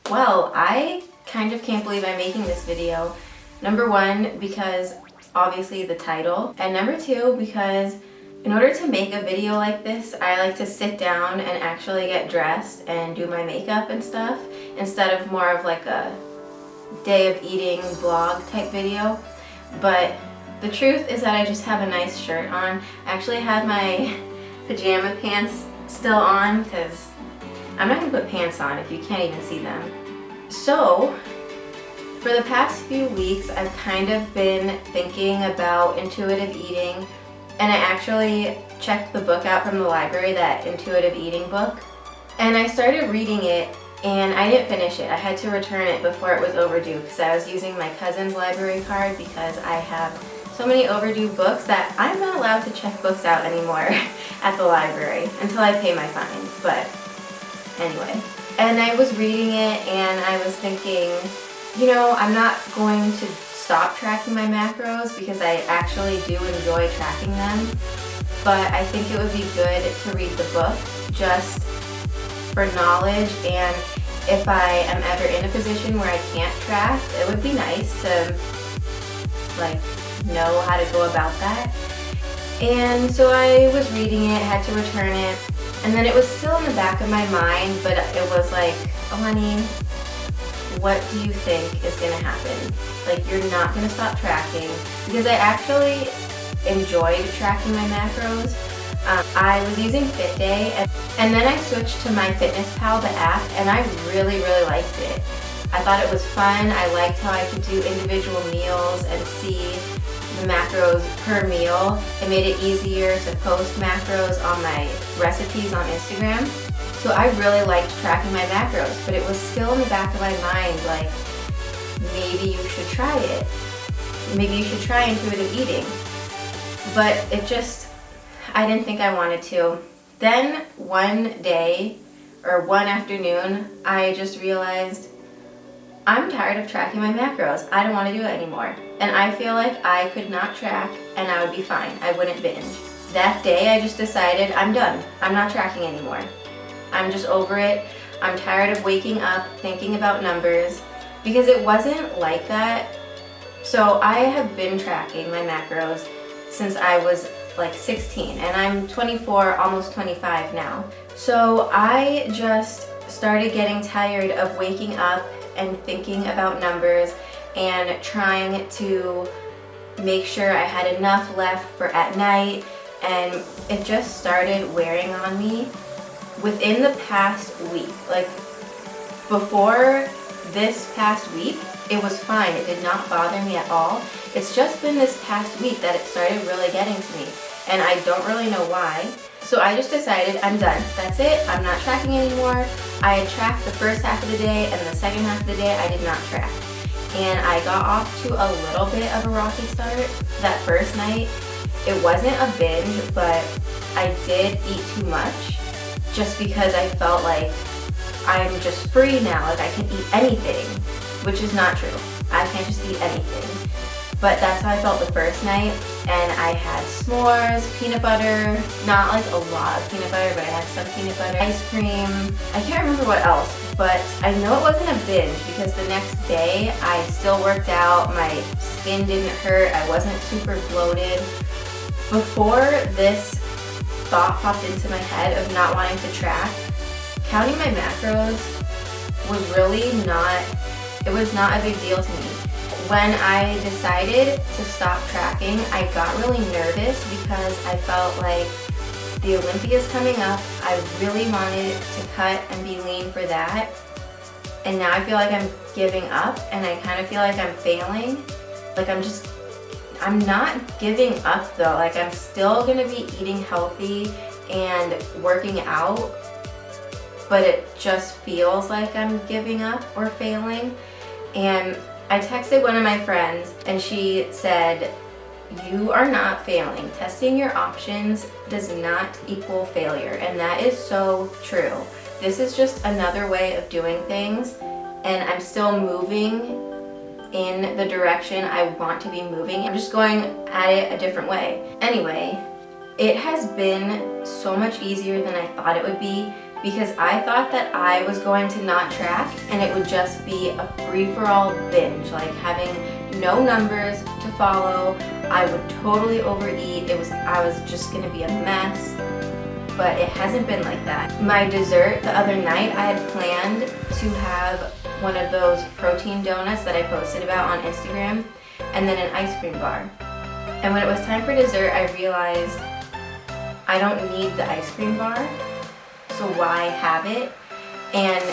Well, I kind of can't believe I'm making this video. Number one, because obviously the title, and number two, because in order to make a video like this, I like to sit down and actually get dressed and do my makeup and stuff, instead of more of like a day of eating vlog type video. But the truth is that I just have a nice shirt on. I actually had my pajama pants still on because I'm not gonna put pants on if you can't even see them. So, for the past few weeks, I've kind of been thinking about intuitive eating, and I actually checked the book out from the library, that intuitive eating book, and I started reading it, and I didn't finish it. I had to return it before it was overdue because I was using my cousin's library card because I have so many overdue books that I'm not allowed to check books out anymore at the library until I pay my fines. But anyway, and I was reading it and I was thinking, you know, I'm not going to stop tracking my macros because I actually do enjoy tracking them, but I think it would be good to read the book just for knowledge, and if I am ever in a position where I can't track, it would be nice to like know how to go about that. And so I was reading it, had to return it, and then it was still in the back of my mind, but it was like, oh honey, what do you think is gonna happen? Like, you're not gonna stop tracking, because I actually enjoyed tracking my macros. I was using FitDay, and then I switched to MyFitnessPal, the app, and I really liked it. I thought it was fun. I liked how I could do individual meals and see the macros per meal. It made it easier to post macros on my recipes on Instagram. So I really liked tracking my macros, but it was still in the back of my mind, like, maybe you should try it. Maybe you should try intuitive eating. But it just, I didn't think I wanted to. Then one day, or one afternoon, I just realized I'm tired of tracking my macros. I don't want to do it anymore. And I feel like I could not track and I would be fine. I wouldn't binge. That day I just decided I'm done. I'm not tracking anymore. I'm just over it. I'm tired of waking up thinking about numbers, because it wasn't like that. So I have been tracking my macros since I was like 16, and I'm 24, almost 25 now. So I just started getting tired of waking up and thinking about numbers and trying to make sure I had enough left for at night, and it just started wearing on me within the past week. Like, before this past week, it was fine. It did not bother me at all. It's just been this past week that it started really getting to me, and I don't really know why. So I just decided I'm done. That's it. I'm not tracking anymore. I had tracked the first half of the day, and the second half of the day I did not track. And I got off to a little bit of a rocky start that first night. It wasn't a binge, but I did eat too much just because I felt like I'm just free now. Like, I can eat anything, which is not true. I can't just eat anything. But that's how I felt the first night, and I had s'mores, peanut butter, not like a lot of peanut butter, but I had some peanut butter, ice cream. I can't remember what else, but I know it wasn't a binge because the next day I still worked out, my skin didn't hurt, I wasn't super bloated. Before this thought popped into my head of not wanting to track, counting my macros was really not, it was not a big deal to me. When I decided to stop tracking, I got really nervous because I felt like the Olympia's coming up. I really wanted to cut and be lean for that. And now I feel like I'm giving up, and I kind of feel like I'm failing. Like, I'm not giving up though. Like, I'm still gonna be eating healthy and working out, but it just feels like I'm giving up or failing. And I texted one of my friends and she said, you are not failing. Testing your options does not equal failure. And that is so true. This is just another way of doing things, and I'm still moving in the direction I want to be moving. I'm just going at it a different way. Anyway, it has been so much easier than I thought it would be, because I thought that I was going to not track and it would just be a free-for-all binge, like having no numbers to follow. I would totally overeat. I was just gonna be a mess, but it hasn't been like that. My dessert the other night, I had planned to have one of those protein donuts that I posted about on Instagram, and then an ice cream bar. And when it was time for dessert, I realized I don't need the ice cream bar, so why have it? And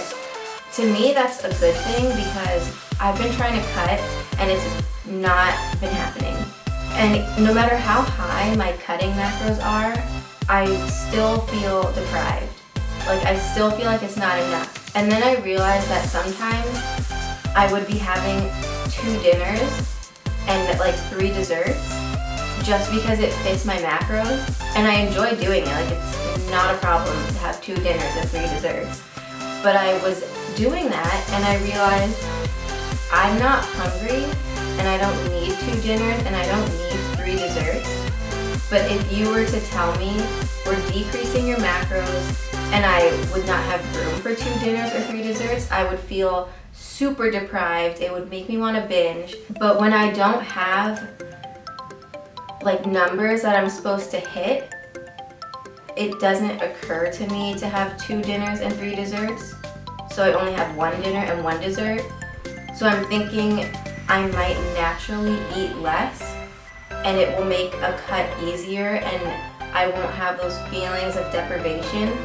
to me, that's a good thing because I've been trying to cut and it's not been happening. And no matter how high my cutting macros are, I still feel deprived. Like, I still feel like it's not enough. And then I realized that sometimes I would be having 2 dinners and like 3 desserts just because it fits my macros, and I enjoy doing it. Like, it's not a problem to have 2 dinners and 3 desserts. But I was doing that and I realized I'm not hungry and I don't need 2 dinners and I don't need 3 desserts. But if you were to tell me we're decreasing your macros and I would not have room for 2 dinners or 3 desserts, I would feel super deprived. It would make me want to binge. But when I don't have like numbers that I'm supposed to hit, it doesn't occur to me to have 2 dinners and 3 desserts. So I only have 1 dinner and 1 dessert. So I'm thinking I might naturally eat less and it will make a cut easier and I won't have those feelings of deprivation.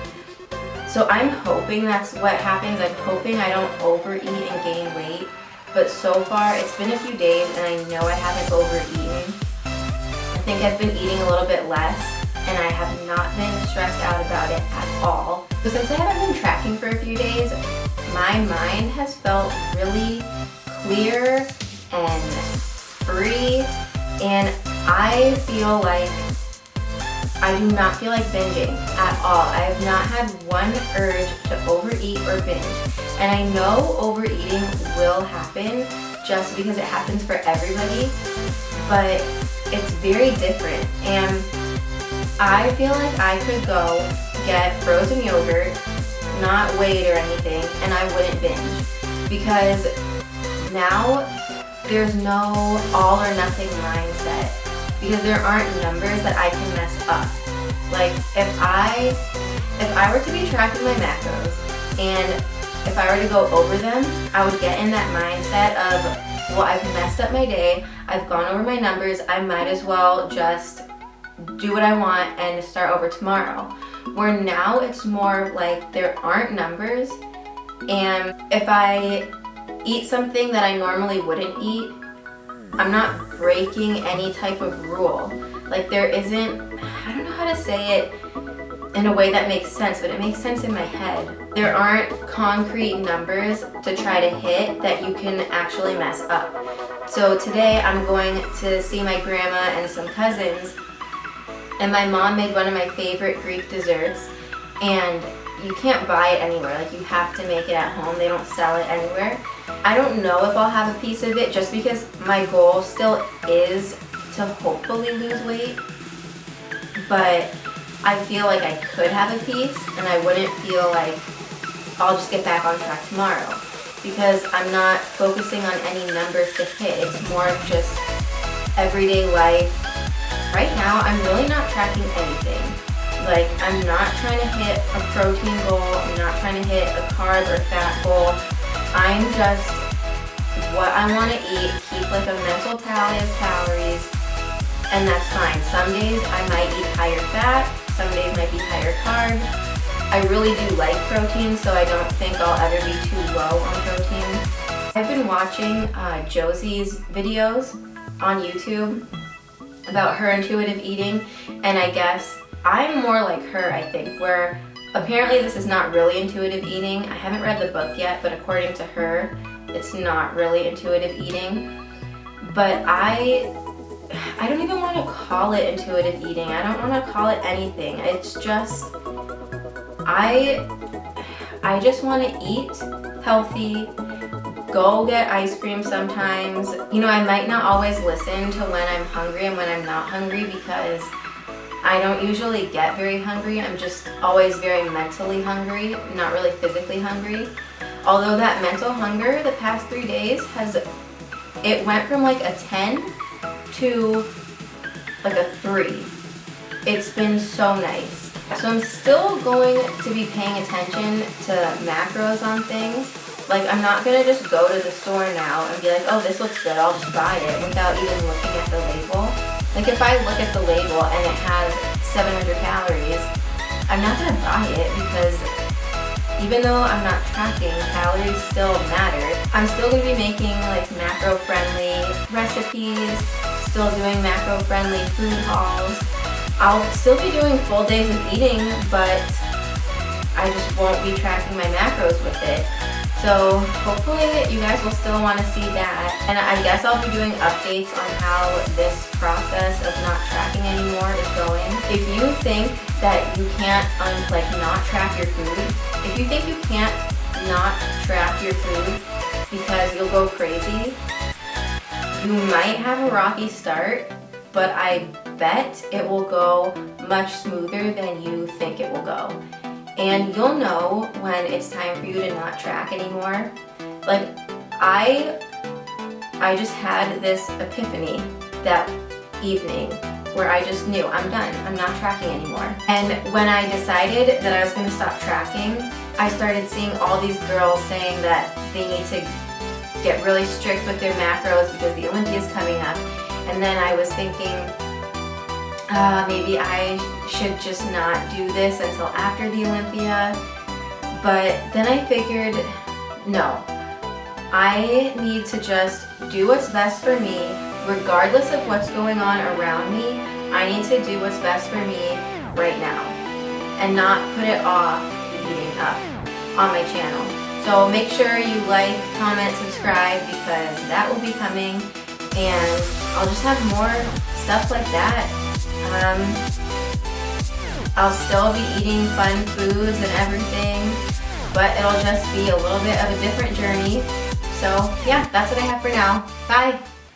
So I'm hoping that's what happens. I'm hoping I don't overeat and gain weight. But so far, it's been a few days and I know I haven't overeaten. I think I've been eating a little bit less and I have not been stressed out about it at all. But since I haven't been tracking for a few days, my mind has felt really clear and free, and I feel like I do not feel like binging at all. I have not had one urge to overeat or binge. And I know overeating will happen just because it happens for everybody, but it's very different. And I feel like I could go get frozen yogurt, not weighed or anything, and I wouldn't binge. Because now there's no all or nothing mindset. Because there aren't numbers that I can mess up. Like, if I were to be tracking my macros and if I were to go over them, I would get in that mindset of, well, I've messed up my day, I've gone over my numbers, I might as well just do what I want and start over tomorrow. Where now it's more like there aren't numbers, and if I eat something that I normally wouldn't eat, I'm not breaking any type of rule. Like, there isn't, I don't know how to say it in a way that makes sense, but it makes sense in my head. There aren't concrete numbers to try to hit that you can actually mess up. So today I'm going to see my grandma and some cousins, and my mom made one of my favorite Greek desserts, and you can't buy it anywhere. Like, you have to make it at home. They don't sell it anywhere. I don't know if I'll have a piece of it just because my goal still is to hopefully lose weight, but I feel like I could have a piece and I wouldn't feel like I'll just get back on track tomorrow, because I'm not focusing on any numbers to hit. It's more of just everyday life. Right now, I'm really not tracking anything. Like, I'm not trying to hit a protein goal. I'm not trying to hit a carb or fat goal. I'm just what I want to eat, keep like a mental tally of calories, and that's fine. Some days I might eat higher fat, some days might be higher carb. I really do like protein, so I don't think I'll ever be too low on protein. I've been watching Josie's videos on YouTube about her intuitive eating, and I guess I'm more like her, I think, where apparently this is not really intuitive eating. I haven't read the book yet, but according to her, it's not really intuitive eating. But I don't even want to call it intuitive eating. I don't want to call it anything. It's just, I just want to eat healthy, go get ice cream sometimes. You know, I might not always listen to when I'm hungry and when I'm not hungry, because I don't usually get very hungry. I'm just always very mentally hungry, not really physically hungry. Although that mental hunger the past 3 days it went from like a 10 to like a 3. It's been so nice. So I'm still going to be paying attention to macros on things. Like, I'm not gonna just go to the store now and be like, oh, this looks good, I'll just buy it without even looking at the label. Like, if I look at the label and it has 700 calories, I'm not gonna buy it because even though I'm not tracking, calories still matter. I'm still gonna be making like macro-friendly recipes, still doing macro-friendly food hauls. I'll still be doing full days of eating, but I just won't be tracking my macros with it. So hopefully you guys will still want to see that. And I guess I'll be doing updates on how this process of not tracking anymore is going. If you think that you can't not track your food, if you think you can't not track your food because you'll go crazy, you might have a rocky start, but I bet it will go much smoother than you think it will go. And you'll know when it's time for you to not track anymore. Like, I just had this epiphany that evening where I just knew I'm done. I'm not tracking anymore. And when I decided that I was gonna stop tracking, I started seeing all these girls saying that they need to get really strict with their macros because the Olympia's coming up. And then I was thinking, maybe I should just not do this until after the Olympia. But then I figured, no, I need to just do what's best for me, regardless of what's going on around me. I need to do what's best for me right now and not put it off eating up on my channel. So make sure you like, comment, subscribe, because that will be coming, and I'll just have more stuff like that. I'll still be eating fun foods and everything, but it'll just be a little bit of a different journey. So yeah, that's what I have for now. Bye!